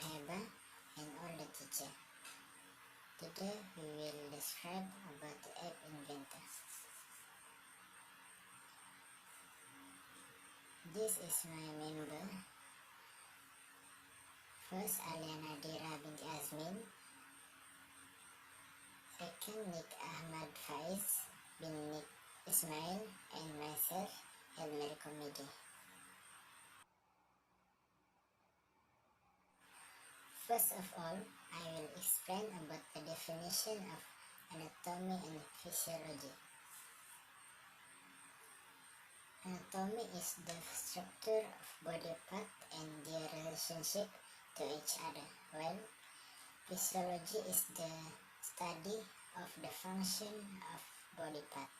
Ruhaiba and all the teacher. Today we will describe about the app inventor. This is my member. First, Aliana Dira binti Azmin. Second, Nick Ahmad Faiz bin Nick Ismail, and myself, Elmer Comedy. First of all, I will explain about the definition of anatomy and physiology. Anatomy is the structure of body part and their relationship to each other, while physiology is the study of the function of body part.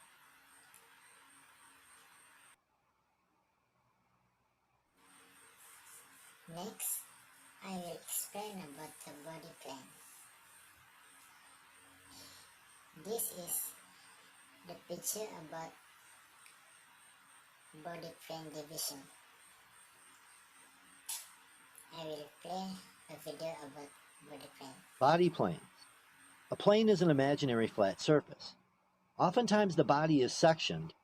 Next, I will explain about the body plan. This is the picture about body plan division. I will play a video about body plan. Body planes. A plane is an imaginary flat surface. Oftentimes the body is sectioned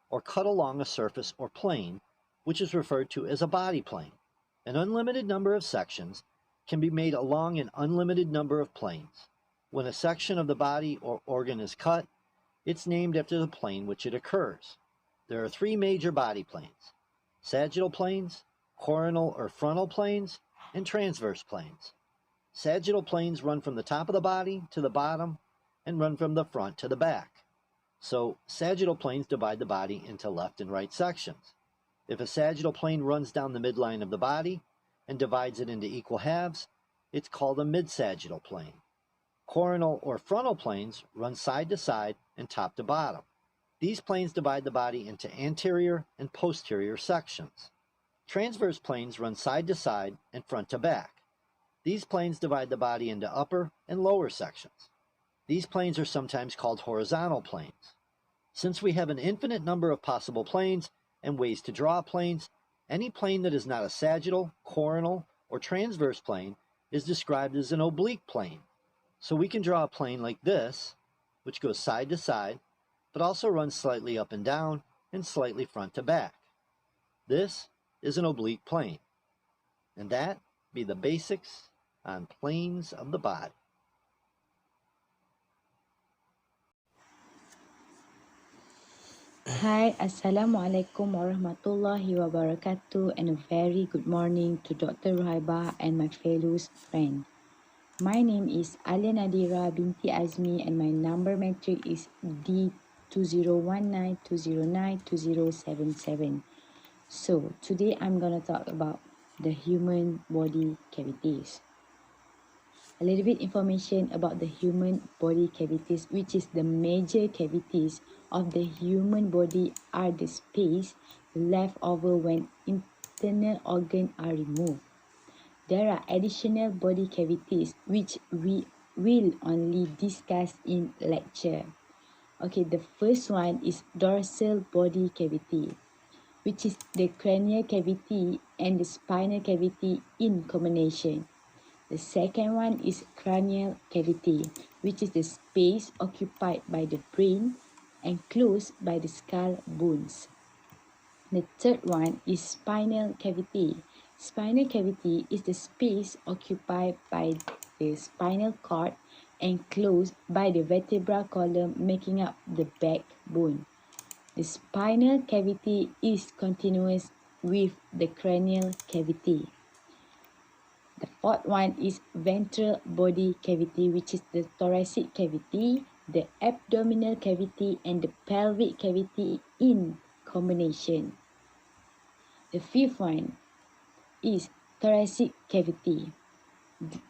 or cut along a surface or plane, which is referred to as a body plane. An unlimited number of sections can be made along an unlimited number of planes. When a section of the body or organ is cut, it's named after the plane which it occurs. There are three major body planes: sagittal planes, coronal or frontal planes, and transverse planes. Sagittal planes run from the top of the body to the bottom and run from the front to the back. So sagittal planes divide the body into left and right sections. If a sagittal plane runs down the midline of the body and divides it into equal halves, it's called a mid-sagittal plane. Coronal or frontal planes run side to side and top to bottom. These planes divide the body into anterior and posterior sections. Transverse planes run side to side and front to back. These planes divide the body into upper and lower sections. These planes are sometimes called horizontal planes. Since we have an infinite number of possible planes and ways to draw planes, any plane that is not a sagittal, coronal, or transverse plane is described as an oblique plane. So we can draw a plane like this, which goes side to side, but also runs slightly up and down and slightly front to back. This is an oblique plane. And that be the basics on planes of the body. Hi, Assalamualaikum warahmatullahi wabarakatuh, and a very good morning to Dr. Ruhaiba and my fellow friend. My name is Alia Nadira binti Azmi and my number metric is D2019209207. So today I'm gonna talk about the human body cavities. A little bit information about the human body cavities, which is the major cavities of the human body are the space left over when internal organs are removed. There are additional body cavities which we will only discuss in lecture. Okay, the first one is dorsal body cavity, which is the cranial cavity and the spinal cavity in combination. The second one is cranial cavity, which is the space occupied by the brain enclosed by the skull bones. The third one is spinal cavity. Spinal cavity is the space occupied by the spinal cord enclosed by the vertebral column making up the backbone. The spinal cavity is continuous with the cranial cavity. The fourth one is ventral body cavity, which is the thoracic cavity, the abdominal cavity, and the pelvic cavity in combination. The fifth one is thoracic cavity. The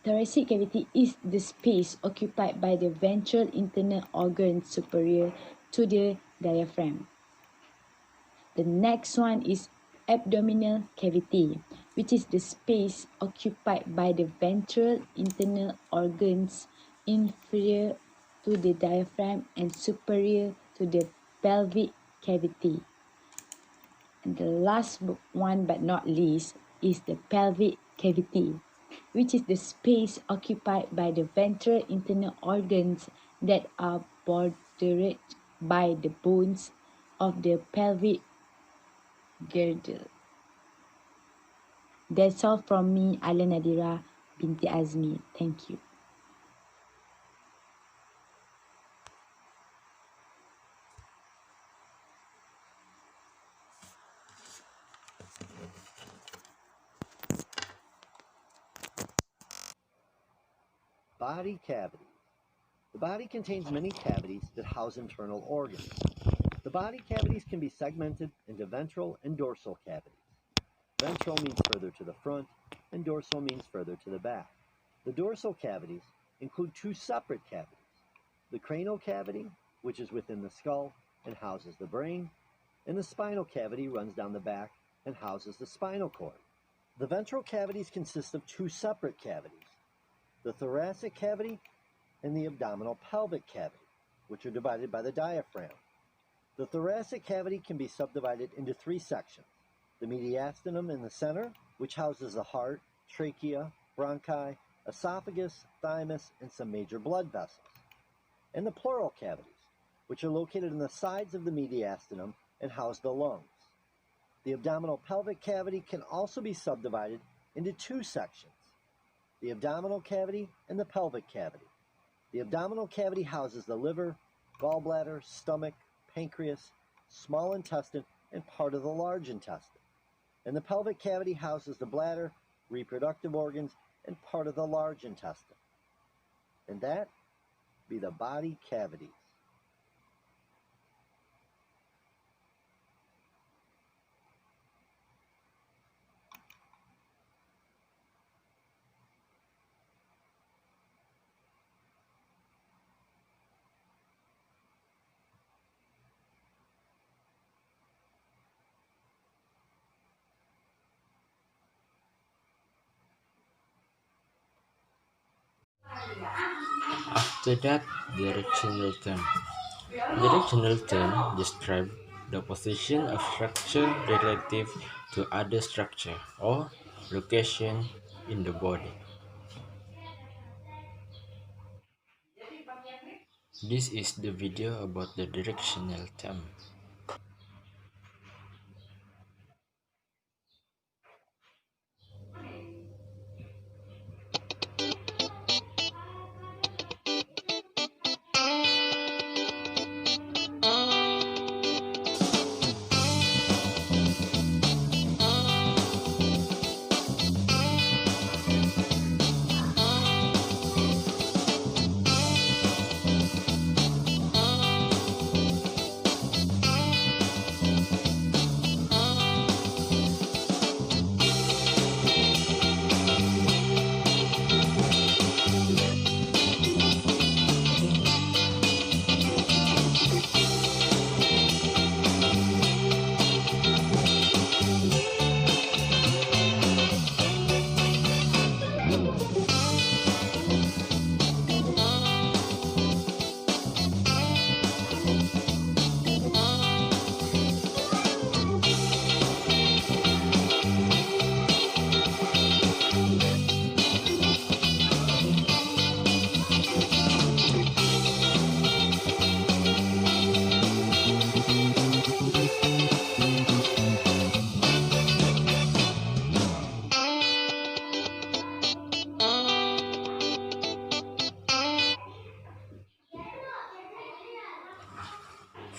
thoracic cavity is the space occupied by the ventral internal organ superior to the diaphragm. The next one is abdominal cavity, which is the space occupied by the ventral internal organs inferior to the diaphragm and superior to the pelvic cavity. And the last one but not least is the pelvic cavity. which is the space occupied by the ventral internal organs that are bordered by the bones of the pelvic girdle. That's all from me, Ala Nadira binti Azmi. Thank you. Body cavities. The body contains many cavities that house internal organs. The body cavities can be segmented into ventral and dorsal cavities. Ventral means further to the front, and dorsal means further to the back. The dorsal cavities include two separate cavities. The cranial cavity, which is within the skull and houses the brain, and the spinal cavity runs down the back and houses the spinal cord. The ventral cavities consist of two separate cavities, the thoracic cavity and the abdominal pelvic cavity, which are divided by the diaphragm. The thoracic cavity can be subdivided into three sections: the mediastinum in the center, which houses the heart, trachea, bronchi, esophagus, thymus, and some major blood vessels; and the pleural cavities, which are located in the sides of the mediastinum and house the lungs. The abdominal pelvic cavity can also be subdivided into two sections: the abdominal cavity and the pelvic cavity. The abdominal cavity houses the liver, gallbladder, stomach, pancreas, small intestine, and part of the large intestine. And the pelvic cavity houses the bladder, reproductive organs, and part of the large intestine. And that be the body cavities. After that, directional term. Directional term describe the position of structure relative to other structure or location in the body. This is the video about the directional term.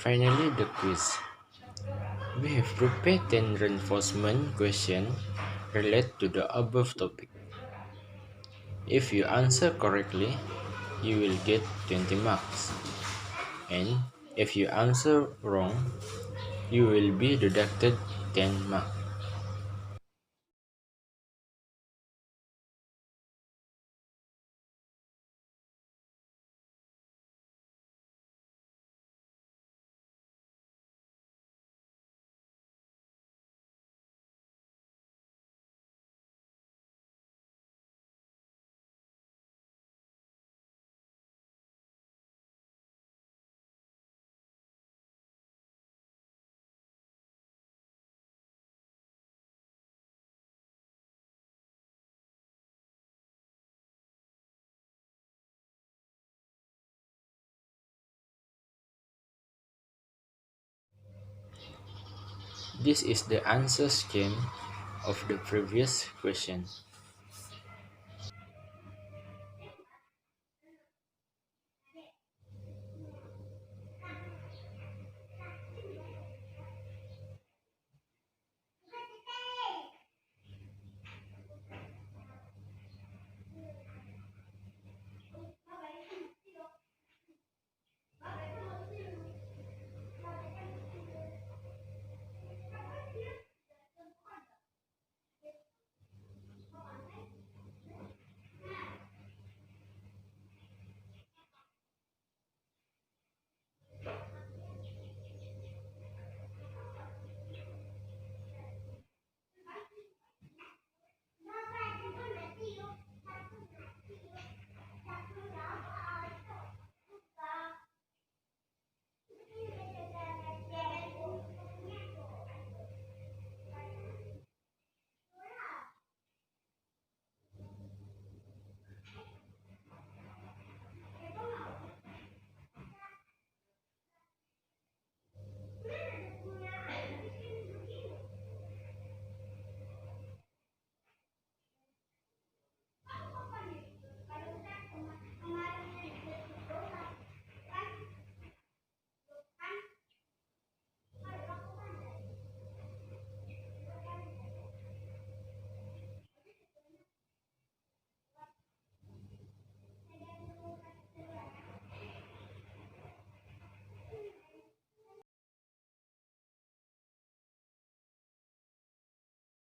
Finally, the quiz. We have prepared 10 reinforcement questions related to the above topic. If you answer correctly, you will get 20 marks. And if you answer wrong, you will be deducted 10 marks. This is the answer scheme of the previous question.